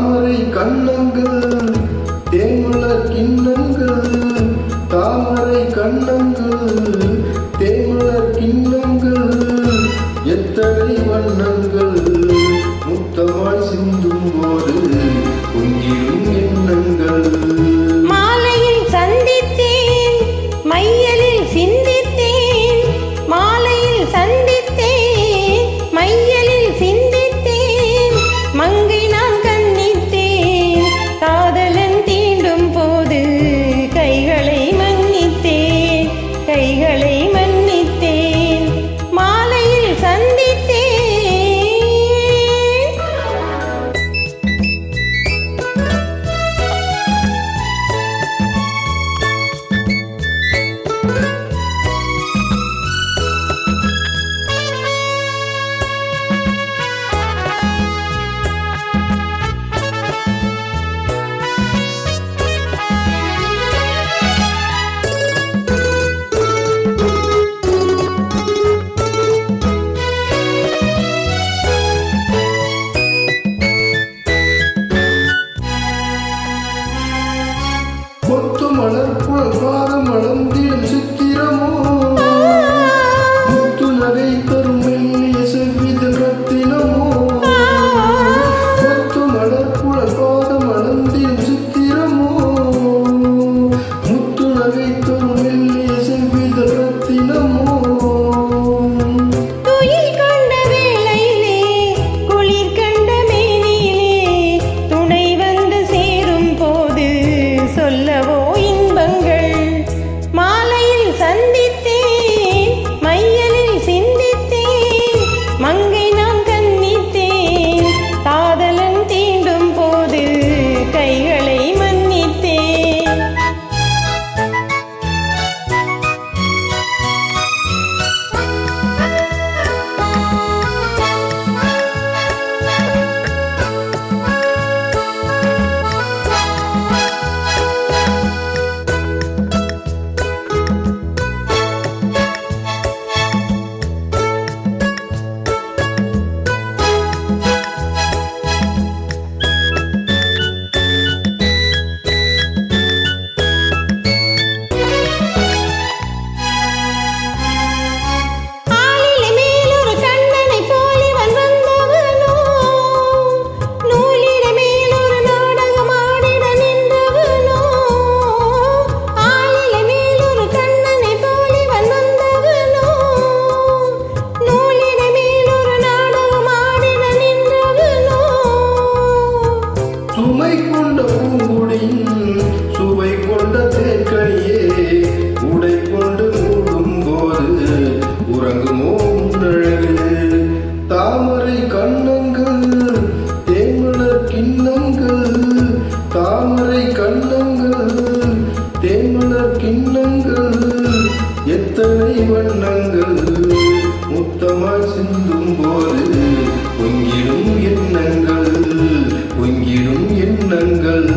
தாமரை கண்ணங்கள் தேமலர் கிண்ணங்கள், தாமரை கண்ணங்கள் தேமலர் கிண்ணங்கள், எத்தனை வண்ணங்கள் முத்தமாய் சிந்தும் போது பொங்கிடும் எண்ணங்கள். மாலையில் சந்தித்தேன் மையலில் சிந்தித்தேன், மாலையில் சந்தித்தேன் மையலில் சிந்தித்தேன், மங்கை நான் கண்ணித்தேன் காதலன் தீண்டும் போது கைகளை மன்னித்தேன், கைகளை மன்னித்தேன், மாலையில் சந்தித்தேன். கொத்து மலர்புழல் பாதம் அளந்திடும் சித்திரமோ, முத்து நகை தரும் மெல்லிய செவ்விதழ் ரத்தினமோ, கொத்து மலர்புழல் பாதம் அளந்திடும் சித்திரமோ, முத்து நகை தரும் மெல்லிய செவ்விதழ் ரத்தினமோ. துயில் கண்ட வேளையிலே குளிர் கண்ட மேனியிலே துணை வந்து சேரும் போது சொல்லவோ இன்பங்கள், மாலையில் சந்தித்தேன் மையலில் சிந்தித்தேன், மங்கை நான் கண்ணித்தேன் காதலன் தீண்டும் போது கைகளை மன்னித்தேன். சுமை கொண்ட பூங்குடியின் சுவை கொண்ட தேக்கனியே, உடை கொண்டு மூடும் போது உறங்குமோ உன்னழகு. தாமரை கண்ணங்கள் தேமலர் கிண்ணங்கள், தாமரை கண்ணங்கள் தேமலர் கிண்ணங்கள், எத்தனை வண்ணங்கள் முத்தமாய் சிந்தும் போது பொங்கிடும் எண்ணங்கள், பொங்கிடும் எண்ணங்கள்.